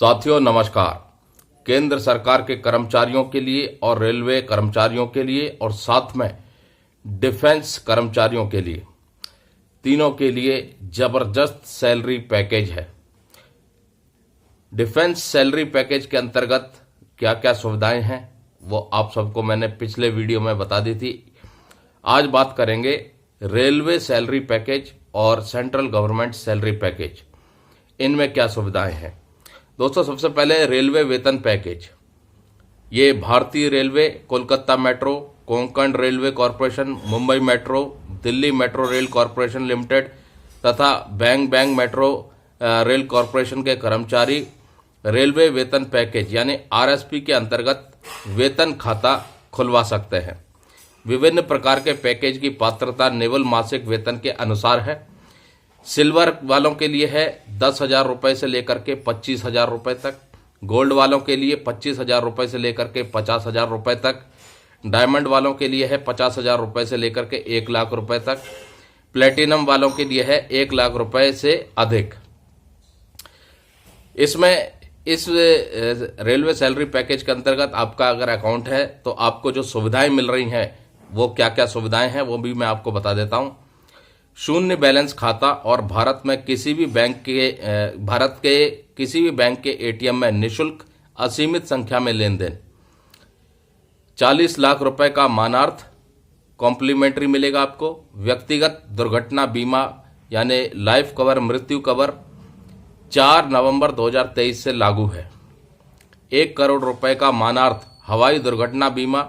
साथियों नमस्कार। केंद्र सरकार के कर्मचारियों के लिए और रेलवे कर्मचारियों के लिए और साथ में डिफेंस कर्मचारियों के लिए, तीनों के लिए जबरदस्त सैलरी पैकेज है। डिफेंस सैलरी पैकेज के अंतर्गत क्या क्या सुविधाएं हैं वो आप सबको मैंने पिछले वीडियो में बता दी थी। आज बात करेंगे रेलवे सैलरी पैकेज और सेंट्रल गवर्नमेंट सैलरी पैकेज, इनमें क्या सुविधाएं हैं। दोस्तों, सबसे पहले रेलवे वेतन पैकेज। ये भारतीय railway, Kolkata metro, Konkan railway corporation, Mumbai metro, Delhi metro rail corporation limited तथा बैंग मेट्रो रेल कॉरपोरेशन के कर्मचारी रेलवे वेतन पैकेज यानी आरएसपी के अंतर्गत वेतन खाता खुलवा सकते हैं। विभिन्न प्रकार के पैकेज की पात्रता निवल मासिक वेतन के अनुसार है। सिल्वर वालों के लिए है 10,000 रुपये से लेकर के 25,000 रुपये तक, गोल्ड वालों के लिए 25,000 रुपये से लेकर के 50,000 रुपये तक, डायमंड वालों के लिए है 50,000 रुपये से लेकर के 1 लाख रुपये तक, प्लेटिनम वालों के लिए है 1 लाख रुपये से अधिक। इसमें इस रेलवे सैलरी पैकेज के अंतर्गत आपका अगर अकाउंट है तो आपको जो सुविधाएं मिल रही हैं वो क्या क्या सुविधाएं हैं वो भी मैं आपको बता देता हूं। शून्य बैलेंस खाता और भारत के किसी भी बैंक के एटीएम में निशुल्क असीमित संख्या में लेन देन। 40 लाख रुपए का मानार्थ कॉम्प्लीमेंट्री मिलेगा आपको। व्यक्तिगत दुर्घटना बीमा यानी लाइफ कवर, मृत्यु कवर 4 नवंबर 2023 से लागू है। 1 करोड़ रुपए का मानार्थ हवाई दुर्घटना बीमा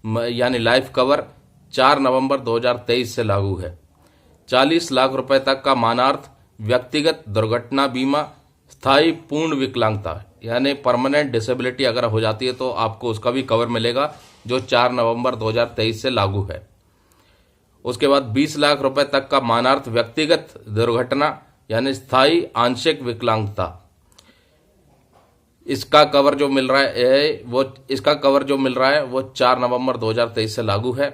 यानी लाइफ कवर 4 नवंबर 2023 से लागू है। 40 लाख रुपए तक का मानार्थ व्यक्तिगत दुर्घटना बीमा स्थायी पूर्ण विकलांगता यानी परमानेंट डिसेबिलिटी अगर हो जाती है तो आपको उसका भी कवर मिलेगा, जो 4 नवंबर 2023 से लागू है। उसके बाद 20 लाख रुपए तक का मानार्थ व्यक्तिगत दुर्घटना यानी स्थायी आंशिक विकलांगता, इसका कवर जो मिल रहा है वो 4 नवंबर 2023 से लागू है।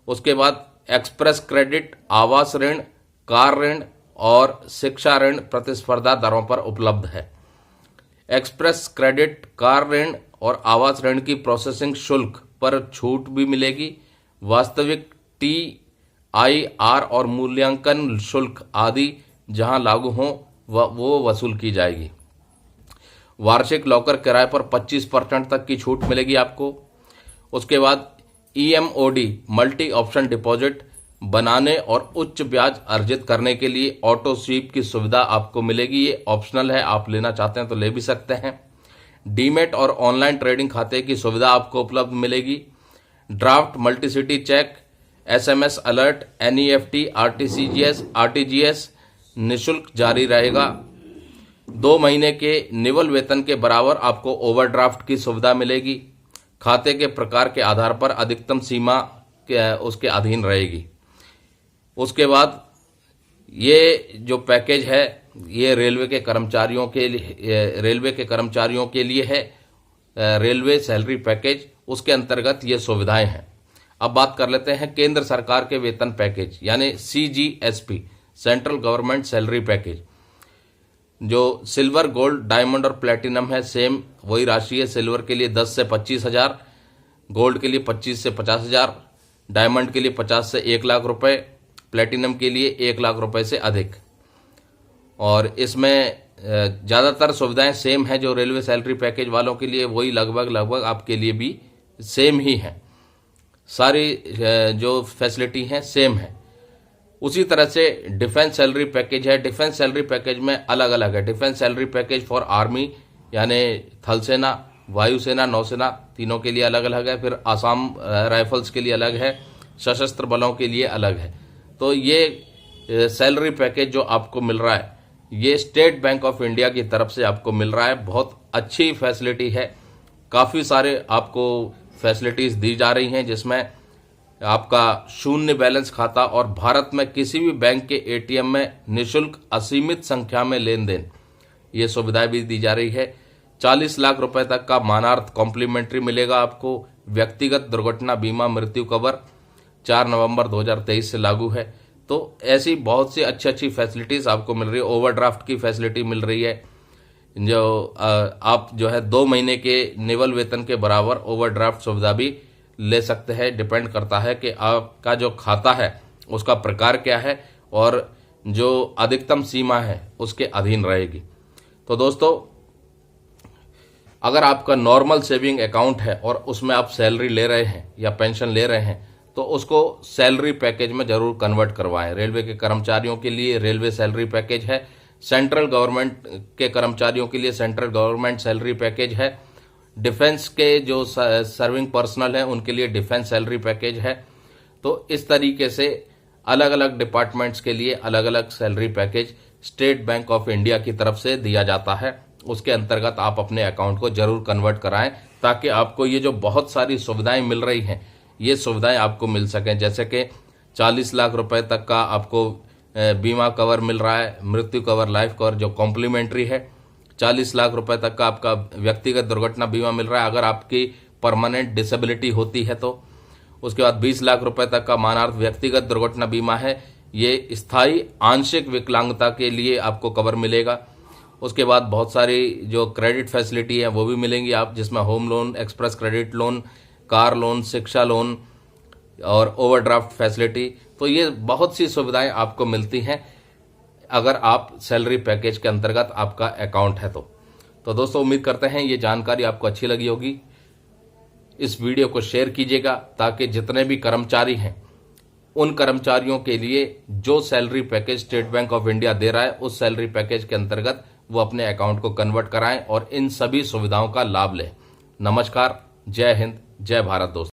उसके बाद एक्सप्रेस क्रेडिट आवास ऋण, कार ऋण और शिक्षा ऋण प्रतिस्पर्धा दरों पर उपलब्ध है। एक्सप्रेस क्रेडिट, कार ऋण और आवास ऋण की प्रोसेसिंग शुल्क पर छूट भी मिलेगी। वास्तविक TIR और मूल्यांकन शुल्क आदि जहां लागू हो वो वसूल की जाएगी। वार्षिक लॉकर किराए पर 25% तक की छूट मिलेगी आपको। उसके बाद EMOD मल्टी ऑप्शन डिपॉजिट बनाने और उच्च ब्याज अर्जित करने के लिए ऑटो स्वीप की सुविधा आपको मिलेगी। ये ऑप्शनल है, आप लेना चाहते हैं तो ले भी सकते हैं। डीमेट और ऑनलाइन ट्रेडिंग खाते की सुविधा आपको उपलब्ध मिलेगी। Draft, multicity check, SMS alert, NEFT, RTGS निःशुल्क जारी रहेगा। 2 महीने के निवल वेतन के बराबर आपको ओवरड्राफ्ट की सुविधा मिलेगी। खाते के प्रकार के आधार पर अधिकतम सीमा उसके अधीन रहेगी। उसके बाद ये जो पैकेज है ये रेलवे के कर्मचारियों के लिए है। रेलवे सैलरी पैकेज, उसके अंतर्गत ये सुविधाएं हैं। अब बात कर लेते हैं केंद्र सरकार के वेतन पैकेज यानी CGSP central government salary package. जो सिल्वर, गोल्ड, डायमंड और प्लेटिनम है सेम वही राशि है। सिल्वर के लिए 10 से 25,000, गोल्ड के लिए 25 से 50,000, डायमंड के लिए 50 से 1 लाख रुपए, प्लेटिनम के लिए 1 लाख रुपए से अधिक। और इसमें ज़्यादातर सुविधाएं सेम है जो रेलवे सैलरी पैकेज वालों के लिए, वही लगभग आपके लिए भी सेम ही है। सारी जो फैसिलिटी हैं सेम है। उसी तरह से डिफेंस सैलरी पैकेज है। डिफेंस सैलरी पैकेज में अलग अलग है। Defence salary package for army यानी थल सेना, वायुसेना, नौसेना, तीनों के लिए अलग अलग है। फिर आसाम राइफल्स के लिए अलग है, सशस्त्र बलों के लिए अलग है। तो ये सैलरी पैकेज जो आपको मिल रहा है ये स्टेट बैंक ऑफ इंडिया की तरफ से आपको मिल रहा है। बहुत अच्छी फैसिलिटी है। काफ़ी सारे आपको फैसिलिटीज दी जा रही हैं जिसमें आपका शून्य बैलेंस खाता और भारत में किसी भी बैंक के ATM में निःशुल्क असीमित संख्या में लेन देन, ये सुविधाएं भी दी जा रही है। 40 लाख रुपए तक का मानार्थ कॉम्प्लीमेंट्री मिलेगा आपको। व्यक्तिगत दुर्घटना बीमा, मृत्यु कवर 4 नवंबर 2023 से लागू है। तो ऐसी बहुत सी अच्छी फैसिलिटीज आपको मिल रही है। ओवरड्राफ्ट की फैसिलिटी मिल रही है। जो आप जो है 2 महीने के निवल वेतन के बराबर ओवरड्राफ्ट सुविधा भी ले सकते हैं। डिपेंड करता है कि आपका जो खाता है उसका प्रकार क्या है और जो अधिकतम सीमा है उसके अधीन रहेगी। तो दोस्तों, अगर आपका नॉर्मल सेविंग अकाउंट है और उसमें आप सैलरी ले रहे हैं या पेंशन ले रहे हैं तो उसको सैलरी पैकेज में जरूर कन्वर्ट करवाएं। रेलवे के कर्मचारियों के लिए रेलवे सैलरी पैकेज है, सेंट्रल गवर्नमेंट के कर्मचारियों के लिए सेंट्रल गवर्नमेंट सैलरी पैकेज है, डिफेंस के जो सर्विंग पर्सनल है उनके लिए डिफेंस सैलरी पैकेज है। तो इस तरीके से अलग अलग डिपार्टमेंट्स के लिए अलग अलग salary package State Bank of India की तरफ से दिया जाता है। उसके अंतर्गत आप अपने अकाउंट को जरूर कन्वर्ट कराएं ताकि आपको ये जो बहुत सारी सुविधाएं मिल रही हैं ये सुविधाएं आपको मिल सकें। जैसे कि 40 लाख रुपए तक का आपको बीमा कवर मिल रहा है, मृत्यु कवर, लाइफ कवर जो कॉम्प्लीमेंट्री है। 40 लाख रुपए तक का आपका व्यक्तिगत दुर्घटना बीमा मिल रहा है अगर आपकी परमानेंट डिसेबिलिटी होती है तो। उसके बाद 20 लाख रुपए तक का मानार्थ व्यक्तिगत दुर्घटना बीमा है, ये स्थायी आंशिक विकलांगता के लिए आपको कवर मिलेगा। उसके बाद बहुत सारी जो क्रेडिट फैसिलिटी है वो भी मिलेंगी आप, जिसमें home loan, express credit loan, car loan, शिक्षा लोन और ओवरड्राफ्ट फैसिलिटी। तो ये बहुत सी सुविधाएं आपको मिलती हैं अगर आप सैलरी पैकेज के अंतर्गत आपका अकाउंट है तो दोस्तों, उम्मीद करते हैं ये जानकारी आपको अच्छी लगी होगी। इस वीडियो को शेयर कीजिएगा ताकि जितने भी कर्मचारी हैं उन कर्मचारियों के लिए जो salary package State Bank of India दे रहा है उस सैलरी पैकेज के अंतर्गत वो अपने अकाउंट को कन्वर्ट कराएं और इन सभी सुविधाओं का लाभ लें। नमस्कार, जय हिंद, जय भारत दोस्तों।